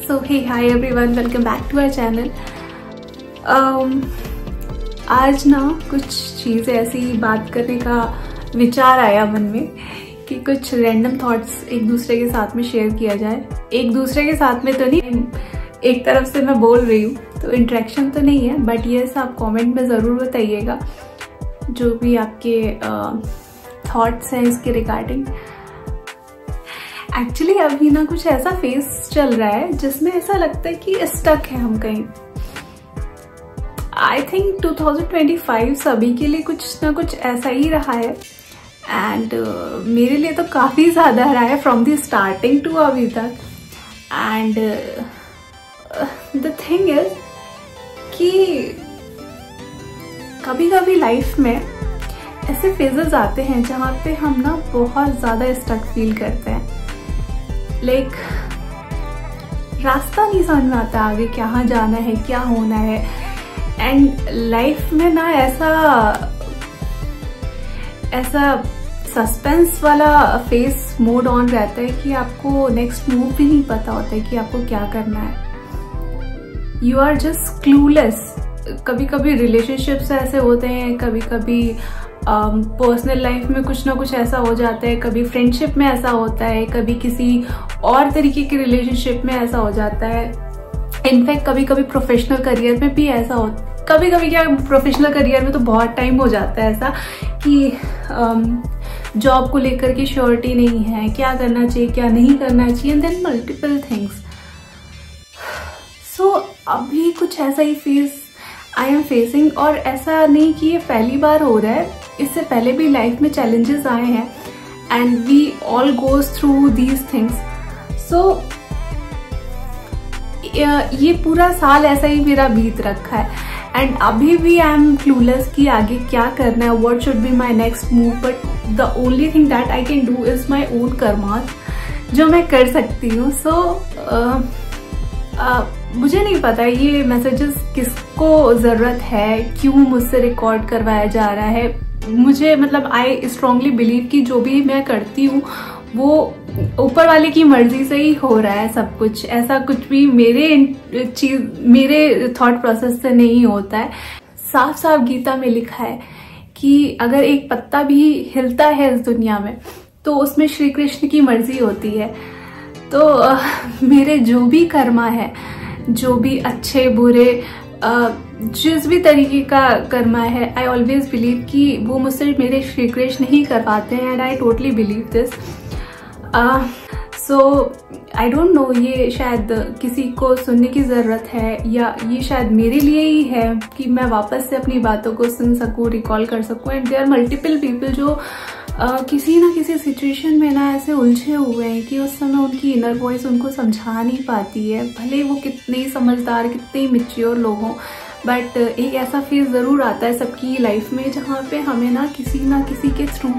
So hey hi everyone, welcome back to our channel. आज ना कुछ चीज़ें ऐसी बात करने का विचार आया मन में कि कुछ रैंडम थॉट्स एक दूसरे के साथ में शेयर किया जाए। एक दूसरे के साथ में तो नहीं, एक तरफ से मैं बोल रही हूँ तो इंटरेक्शन तो नहीं है, बट यस आप कमेंट में ज़रूर बताइएगा जो भी आपके थॉट्स हैं इसके रिगार्डिंग। एक्चुअली अभी ना कुछ ऐसा फेज चल रहा है जिसमें ऐसा लगता है कि स्टक है हम कहीं। आई थिंक 2025 सभी के लिए कुछ ना कुछ ऐसा ही रहा है एंड मेरे लिए तो काफ़ी ज़्यादा रहा है फ्रॉम द स्टार्टिंग टू अभी तक। एंड द थिंग इज कि कभी कभी लाइफ में ऐसे फेजेस आते हैं जहाँ पे हम ना बहुत ज़्यादा स्टक फील करते हैं। लाइक रास्ता नहीं समझ में आता आगे कहाँ जाना है, क्या होना है। एंड लाइफ में ना ऐसा सस्पेंस वाला फेस मोड ऑन रहता है कि आपको नेक्स्ट मूव भी नहीं पता होता है कि आपको क्या करना है। You are just clueless. कभी कभी रिलेशनशिप्स ऐसे होते हैं, कभी कभी पर्सनल लाइफ में कुछ ना कुछ ऐसा हो जाता है, कभी फ्रेंडशिप में ऐसा होता है, कभी किसी और तरीके की रिलेशनशिप में ऐसा हो जाता है। इनफैक्ट कभी कभी प्रोफेशनल करियर में भी ऐसा होता है। कभी कभी क्या प्रोफेशनल करियर में तो बहुत टाइम हो जाता है ऐसा कि जॉब को लेकर के श्योरिटी नहीं है, क्या करना चाहिए क्या नहीं करना चाहिए, एंड देन मल्टीपल थिंग्स। सो अभी कुछ ऐसा ही फेस आई एम फेसिंग। और ऐसा नहीं कि ये पहली बार हो रहा है, इससे पहले भी लाइफ में चैलेंजेस आए हैं and we all goes through these things. So ये पूरा साल ऐसा ही मेरा बीत रखा है एंड अभी भी आई एम क्लूलेस कि आगे क्या करना है, what should be my next move. But the only thing that I can do is my own karmas, जो मैं कर सकती हूँ। सो मुझे नहीं पता ये मैसेजेस किसको ज़रूरत है, क्यों मुझसे रिकॉर्ड करवाया जा रहा है। मुझे मतलब आई स्ट्रांगली बिलीव कि जो भी मैं करती हूँ वो ऊपर वाले की मर्जी से ही हो रहा है सब कुछ। ऐसा कुछ भी मेरे थॉट प्रोसेस से नहीं होता है। साफ साफ गीता में लिखा है कि अगर एक पत्ता भी हिलता है इस दुनिया में तो उसमें श्री कृष्ण की मर्जी होती है। तो मेरे जो भी कर्मा है, जो भी अच्छे बुरे जिस भी तरीके का कर्मा है, आई ऑलवेज बिलीव कि वो मुझसे मेरे श्री कृष्ण ही करवाते हैं and I totally believe this. So I don't know ये शायद किसी को सुनने की ज़रूरत है या ये शायद मेरे लिए ही है कि मैं वापस से अपनी बातों को सुन सकूं, रिकॉल कर सकूं। And there are multiple people जो किसी ना किसी सिचुएशन में ना ऐसे उलझे हुए हैं कि उस समय उनकी इनर वॉइस उनको समझा नहीं पाती है, भले वो कितने ही समझदार, कितने ही मैच्योर लोग हों। बट एक ऐसा फेज ज़रूर आता है सबकी लाइफ में जहाँ पे हमें ना किसी के थ्रू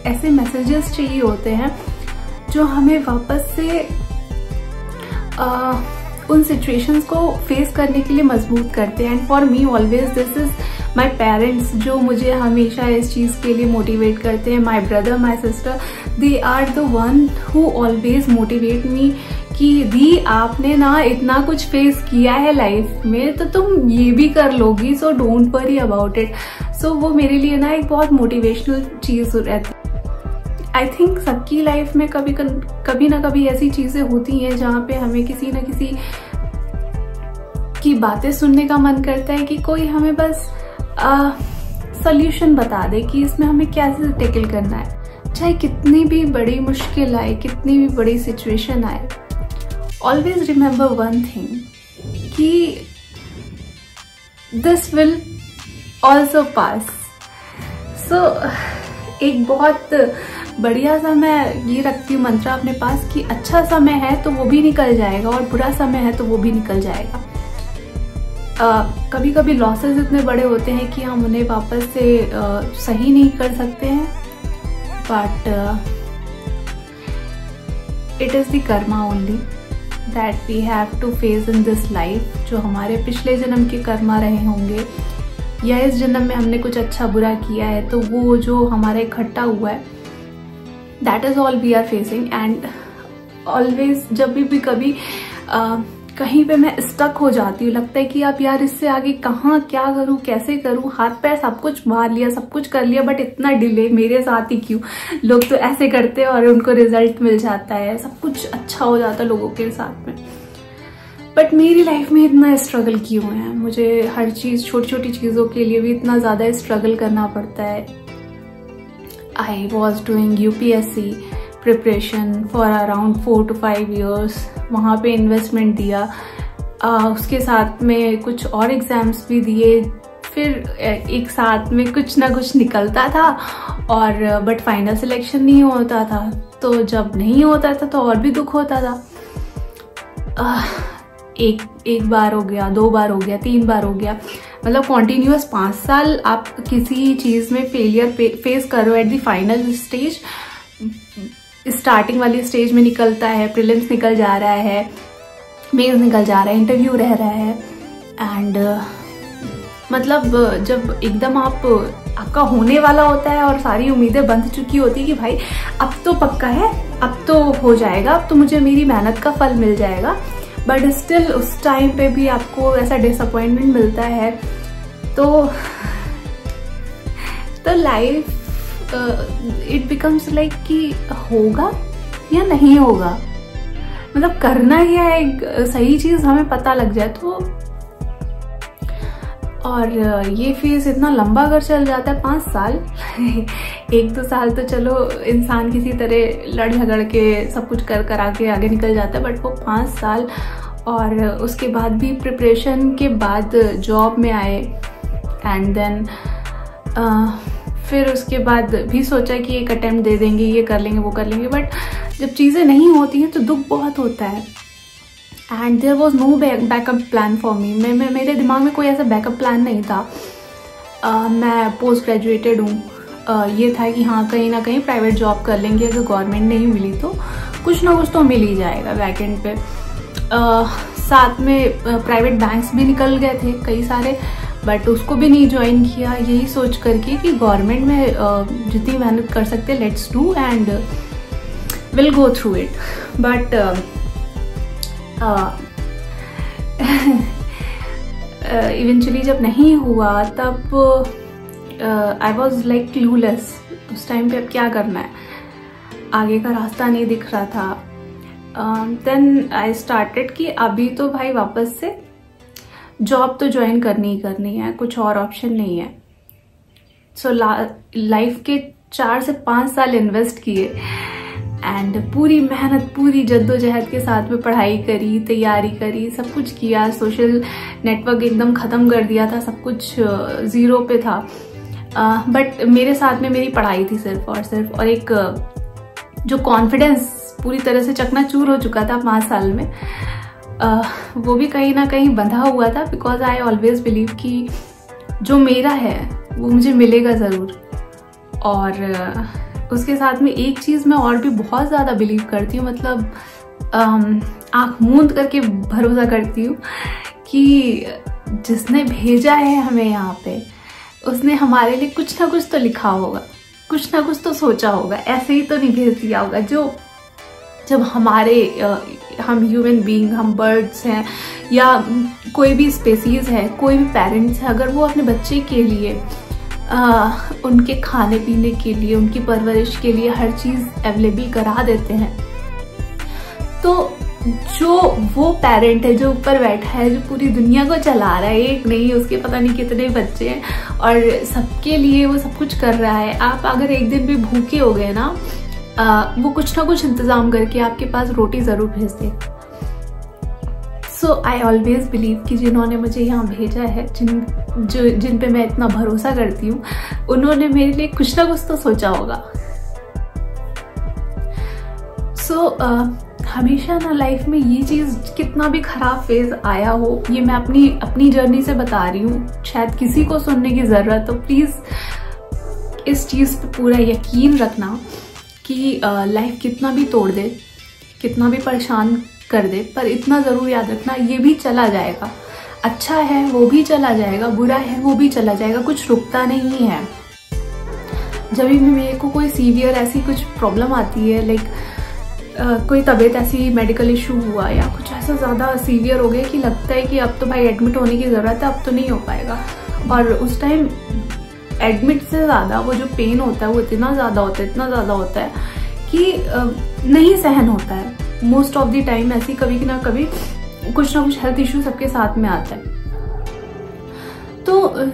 ऐसे मैसेजेस चाहिए होते हैं जो हमें वापस से उन सिचुएशंस को फेस करने के लिए मजबूत करते हैं। And for me always this is my parents, जो मुझे हमेशा इस चीज़ के लिए मोटिवेट करते हैं। My brother, my sister, they are the one who always motivate me कि दी आपने ना इतना कुछ फेस किया है लाइफ में तो तुम ये भी कर लोगी, so don't worry about it. So वो मेरे लिए ना एक बहुत मोटिवेशनल चीज़ रहती है। आई थिंक सबकी लाइफ में कभी ना कभी ऐसी चीज़ें होती हैं जहाँ पे हमें किसी न किसी की बातें सुनने का मन करता है कि कोई हमें बस सॉल्यूशन बता दे कि इसमें हमें कैसे टैकल करना है। चाहे कितनी भी बड़ी मुश्किल आए, कितनी भी बड़ी सिचुएशन आए, ऑलवेज रिमेंबर वन थिंग कि दिस विल ऑल्सो पास। सो एक बहुत बढ़िया सा मैं ये रखती हूँ मंत्र अपने पास कि अच्छा समय है तो वो भी निकल जाएगा और बुरा समय है तो वो भी निकल जाएगा। कभी कभी लॉसेस इतने बड़े होते हैं कि हम उन्हें वापस से सही नहीं कर सकते हैं, but it is the karma only that we have to face in this life. जो हमारे पिछले जन्म के कर्मा रहे होंगे या इस जन्म में हमने कुछ अच्छा बुरा किया है तो वो जो हमारा इकट्ठा हुआ है, that is all we are facing. And always जब भी कभी कहीं पे मैं स्टक हो जाती हूँ। लगता है कि अब यार इससे आगे कहाँ, क्या करूँ, कैसे करूँ, हाथ पैर सब कुछ मार लिया, सब कुछ कर लिया, बट इतना डिले मेरे साथ ही क्यों। लोग तो ऐसे करते हैं और उनको रिजल्ट मिल जाता है, सब कुछ अच्छा हो जाता है लोगों के साथ में, बट मेरी लाइफ में इतना स्ट्रगल क्यों है। मुझे हर चीज, छोटी छोटी चीजों के लिए भी इतना ज्यादा स्ट्रगल करना पड़ता है। I was doing UPSC preparation for around 4 to 5 years। वहाँ पे इन्वेस्टमेंट दिया, उसके साथ में कुछ और एग्जाम्स भी दिए, फिर एक साथ में कुछ ना कुछ निकलता था और बट फाइनल सिलेक्शन नहीं होता था। तो जब नहीं होता था तो और भी दुख होता था। एक बार हो गया, 2 बार हो गया, 3 बार हो गया, मतलब कॉन्टिन्यूअस 5 साल आप किसी चीज में फेलियर फेस करो। At the final stage, starting वाली स्टेज में निकलता है, प्रीलिम्स निकल जा रहा है, मेंस निकल जा रहा है, इंटरव्यू रह रहा है, एंड मतलब जब एकदम आपका होने वाला होता है और सारी उम्मीदें बंध चुकी होती है कि भाई अब तो पक्का है, अब तो हो जाएगा, अब तो मुझे मेरी मेहनत का फल मिल जाएगा, बट स्टिल उस टाइम पे भी आपको ऐसा डिसअपॉइंटमेंट मिलता है। तो लाइफ इट बिकम्स लाइक कि होगा या नहीं होगा, मतलब करना ही है, एक सही चीज हमें पता लग जाए तो। और ये फेज इतना लंबा अगर चल जाता है 5 साल 1-2 साल तो चलो इंसान किसी तरह लड़ झगड़ के सब कुछ कर आके आगे निकल जाता है, बट वो 5 साल और उसके बाद भी प्रिपरेशन के बाद जॉब में आए, एंड देन फिर उसके बाद भी सोचा कि एक अटेम्प्ट दे देंगे, ये कर लेंगे, वो कर लेंगे, बट जब चीज़ें नहीं होती हैं तो दुख बहुत होता है। And there was no backup plan for me. मेरे दिमाग में कोई ऐसा बैकअप प्लान नहीं था। मैं पोस्ट ग्रेजुएटेड हूँ, ये था कि हाँ कहीं ना कहीं प्राइवेट जॉब कर लेंगे, अगर गवर्नमेंट नहीं मिली तो कुछ ना कुछ तो मिल ही जाएगा बैकएंड पे। साथ में प्राइवेट बैंक्स भी निकल गए थे कई सारे, बट उसको भी नहीं ज्वाइन किया, यही सोच करके कि गवर्नमेंट में जितनी मेहनत कर सकते let's do and will go through it. But eventually जब नहीं हुआ तब आई वॉज लाइक क्लूलेस। उस टाइम पे अब क्या करना है, आगे का रास्ता नहीं दिख रहा था। देन आई स्टार्टेड कि अभी तो भाई वापस से जॉब तो ज्वाइन करनी ही करनी है, कुछ और ऑप्शन नहीं है। सो लाइफ के 4 से 5 साल इन्वेस्ट किए एंड पूरी मेहनत, पूरी जद्दोजहद के साथ में पढ़ाई करी, तैयारी करी, सब कुछ किया। सोशल नेटवर्क एकदम ख़त्म कर दिया था, सब कुछ ज़ीरो पे था। बट मेरे साथ में मेरी पढ़ाई थी सिर्फ और सिर्फ, और एक जो कॉन्फिडेंस पूरी तरह से चकनाचूर हो चुका था 5 साल में, वो भी कहीं ना कहीं बंधा हुआ था। बिकॉज आई ऑलवेज बिलीव कि जो मेरा है वो मुझे मिलेगा ज़रूर। और उसके साथ में एक चीज़ मैं और भी बहुत ज़्यादा बिलीव करती हूँ, मतलब आँख मूंद करके भरोसा करती हूँ कि जिसने भेजा है हमें यहाँ पे, उसने हमारे लिए कुछ ना कुछ तो लिखा होगा, कुछ ना कुछ तो सोचा होगा, ऐसे ही तो नहीं भेज दिया होगा। जो जब हम ह्यूमन बीइंग, हम बर्ड्स हैं या कोई भी स्पेसीज है, कोई भी पेरेंट्स है, अगर वो अपने बच्चे के लिए उनके खाने पीने के लिए, उनकी परवरिश के लिए हर चीज़ अवेलेबल करा देते हैं, तो जो वो पेरेंट है जो ऊपर बैठा है, जो पूरी दुनिया को चला रहा है, एक नहीं उसके पता नहीं कितने बच्चे हैं और सबके लिए वो सब कुछ कर रहा है। आप अगर एक दिन भी भूखे हो गए ना, वो कुछ ना कुछ इंतजाम करके आपके पास रोटी जरूर भेज दे। सो आई ऑलवेज बिलीव कि जिन्होंने मुझे यहाँ भेजा है, जिन पे मैं इतना भरोसा करती हूँ, उन्होंने मेरे लिए कुछ ना कुछ तो सोचा होगा। सो हमेशा ना लाइफ में ये चीज़, कितना भी खराब फेज आया हो, ये मैं अपनी जर्नी से बता रही हूँ, शायद किसी को सुनने की ज़रूरत, तो प्लीज़ इस चीज़ पे पूरा यकीन रखना कि लाइफ कितना भी तोड़ दे, कितना भी परेशान कर दे, पर इतना ज़रूर याद रखना ये भी चला जाएगा। अच्छा है वो भी चला जाएगा, बुरा है वो भी चला जाएगा, कुछ रुकता नहीं है। जब भी मेरे को कोई सीवियर ऐसी कुछ प्रॉब्लम आती है, लाइक कोई तबीयत ऐसी मेडिकल इशू हुआ या कुछ ऐसा ज़्यादा सीवियर हो गया कि लगता है कि अब तो भाई एडमिट होने की ज़रूरत है, अब तो नहीं हो पाएगा। और उस टाइम एडमिट से ज़्यादा वो जो पेन होता है वो इतना ज़्यादा होता है कि नहीं सहन होता है। मोस्ट ऑफ द टाइम ऐसी कभी ना कभी कुछ ना कुछ हेल्थ इशू सबके साथ में आता है। तो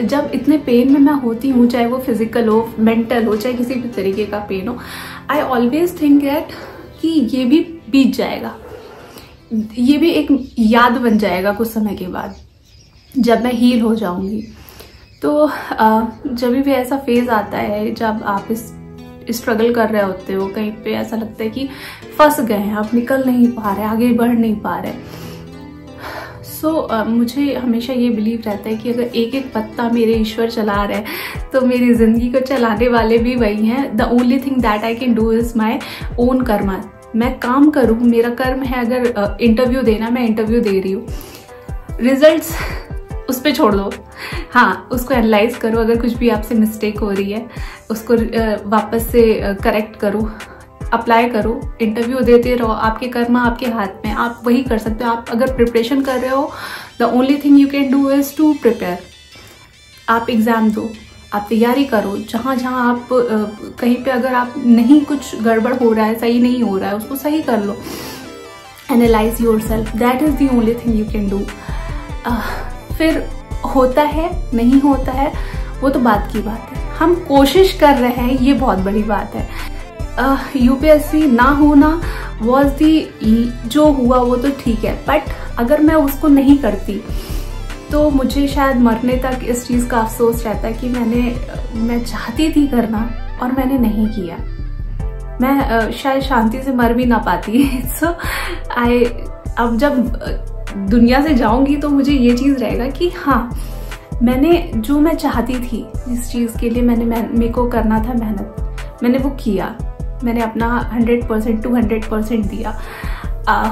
जब इतने पेन में मैं होती हूँ, चाहे वो फिजिकल हो, मेंटल हो, चाहे किसी भी तरीके का पेन हो, आई ऑलवेज थिंक दैट कि ये भी बीत जाएगा, ये भी एक याद बन जाएगा कुछ समय के बाद जब मैं हील हो जाऊंगी। तो जब भी ऐसा फेज आता है जब आप इस स्ट्रगल कर रहे होते हो, कहीं पे ऐसा लगता है कि फंस गए हैं, आप निकल नहीं पा रहे, आगे बढ़ नहीं पा रहे। मुझे हमेशा ये बिलीव रहता है कि अगर एक एक पत्ता मेरे ईश्वर चला रहे हैं तो मेरी जिंदगी को चलाने वाले भी वही हैं। The only thing that I can do is my own Karma. मैं काम करूँ, मेरा कर्म है अगर इंटरव्यू देना, मैं इंटरव्यू दे रही हूँ, रिजल्ट्स उस पर छोड़ दो। हाँ, उसको एनालाइज करो, अगर कुछ भी आपसे मिस्टेक हो रही है उसको वापस से करेक्ट करो, अप्लाई करो, इंटरव्यू देते रहो। आपके कर्म आपके हाथ में, आप वही कर सकते हो। आप अगर प्रिपरेशन कर रहे हो, the only thing you can do is to prepare. आप एग्जाम दो, आप तैयारी करो। जहाँ जहाँ आप कहीं पे अगर आप नहीं, कुछ गड़बड़ हो रहा है, सही नहीं हो रहा है, उसको सही कर लो। Analyse yourself, that is the only thing you can do. फिर होता है नहीं होता है वो तो बात की बात है, हम कोशिश कर रहे हैं, ये बहुत बड़ी बात है। यूपीएससी ना होना वॉज दी, जो हुआ वो तो ठीक है, बट अगर मैं उसको नहीं करती तो मुझे शायद मरने तक इस चीज़ का अफसोस रहता कि मैं चाहती थी करना और मैंने नहीं किया। मैं शायद शांति से मर भी ना पाती। सो अब जब दुनिया से जाऊंगी तो मुझे ये चीज़ रहेगा कि हाँ, जो मैं चाहती थी, जिस चीज़ के लिए मेरे को करना था मेहनत, मैंने वो किया, मैंने अपना 100% 200% दिया।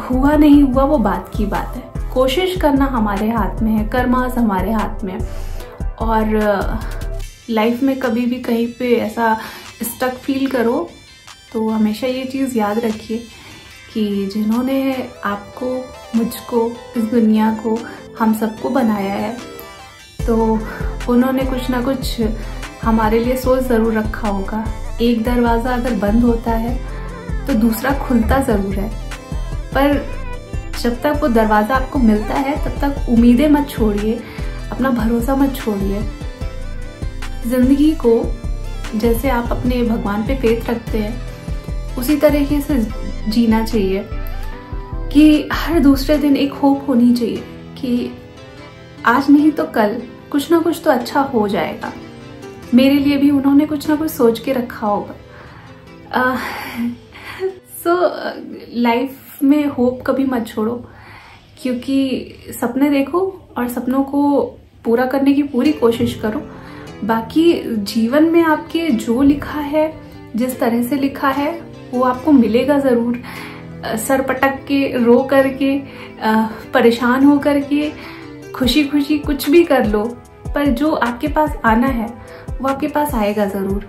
हुआ नहीं हुआ वो बात की बात है। कोशिश करना हमारे हाथ में है, कर्मास हमारे हाथ में। और लाइफ में कभी भी कहीं पे ऐसा स्टक फील करो तो हमेशा ये चीज़ याद रखिए कि जिन्होंने आपको, मुझको, इस दुनिया को, हम सबको बनाया है, तो उन्होंने कुछ ना कुछ हमारे लिए सोच ज़रूर रखा होगा। एक दरवाज़ा अगर बंद होता है तो दूसरा खुलता ज़रूर है, पर जब तक वो दरवाज़ा आपको मिलता है तब तक उम्मीदें मत छोड़िए, अपना भरोसा मत छोड़िए। ज़िंदगी को जैसे आप अपने भगवान पे फेथ रखते हैं उसी तरीके से जीना चाहिए कि हर दूसरे दिन एक होप होनी चाहिए कि आज नहीं तो कल कुछ ना कुछ तो अच्छा हो जाएगा। मेरे लिए भी उन्होंने कुछ ना कुछ सोच के रखा होगा। लाइफ में होप कभी मत छोड़ो, क्योंकि सपने देखो और सपनों को पूरा करने की पूरी कोशिश करो। बाकी जीवन में आपके जो लिखा है, जिस तरह से लिखा है, वो आपको मिलेगा ज़रूर। सर पटक के, रो करके, परेशान हो करके, खुशी खुशी कुछ भी कर लो, पर जो आपके पास आना है वो आपके पास आएगा ज़रूर।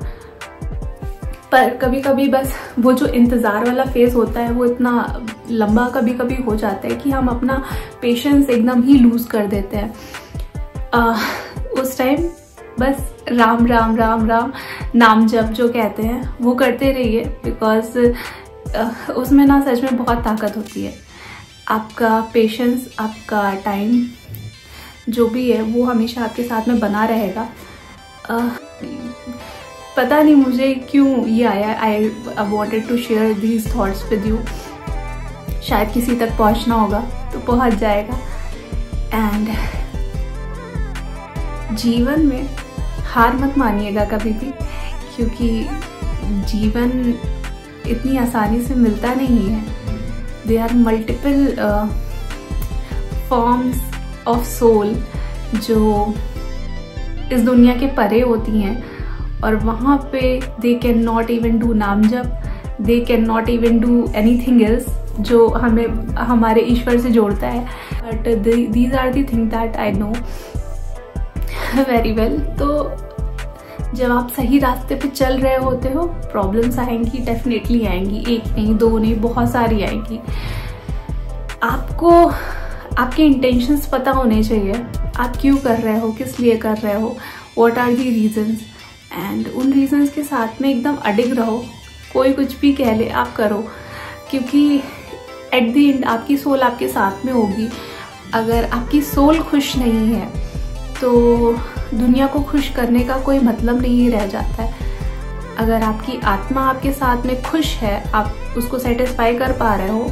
पर कभी कभी बस वो जो इंतज़ार वाला फेज होता है वो इतना लंबा कभी कभी हो जाता है कि हम अपना पेशेंस एकदम ही लूज़ कर देते हैं। उस टाइम बस राम राम राम राम नाम जप जो कहते हैं वो करते रहिए, बिकॉज उसमें ना सच में बहुत ताकत होती है। आपका पेशेंस, आपका टाइम जो भी है वो हमेशा आपके साथ में बना रहेगा। पता नहीं मुझे क्यों ये आया, I wanted to share these thoughts with you. शायद किसी तक पहुंचना होगा तो पहुंच जाएगा। एंड जीवन में हार मत मानिएगा कभी भी, क्योंकि जीवन इतनी आसानी से मिलता नहीं है। They are multiple forms of soul जो इस दुनिया के परे होती हैं, और वहाँ पे they can not even do नाम जप, they can not even do anything else जो हमें हमारे ईश्वर से जोड़ता है। But these are the thing that I know very well. तो जब आप सही रास्ते पे चल रहे होते हो, प्रॉब्लम्स आएंगी, डेफिनेटली आएंगी, एक नहीं दो नहीं बहुत सारी आएंगी। आपको आपके इंटेंशंस पता होने चाहिए, आप क्यों कर रहे हो, किस लिए कर रहे हो, what are the reasons, and उन रीजंस के साथ में एकदम अडिग रहो। कोई कुछ भी कह ले आप करो, क्योंकि एट द एंड आपकी सोल आपके साथ में होगी। अगर आपकी सोल खुश नहीं है तो दुनिया को खुश करने का कोई मतलब नहीं रह जाता है। अगर आपकी आत्मा आपके साथ में खुश है, आप उसको सेटिस्फाई कर पा रहे हो,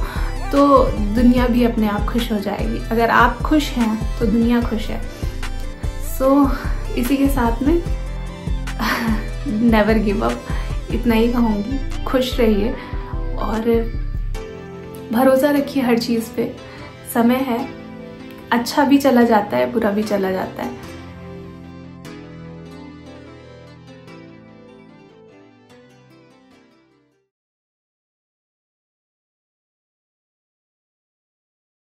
तो दुनिया भी अपने आप खुश हो जाएगी। अगर आप खुश हैं तो दुनिया खुश है। सो इसी के साथ में नेवर गिव अप, इतना ही कहूँगी। खुश रहिए और भरोसा रखिए हर चीज़ पे। समय है, अच्छा भी चला जाता है, बुरा भी चला जाता है।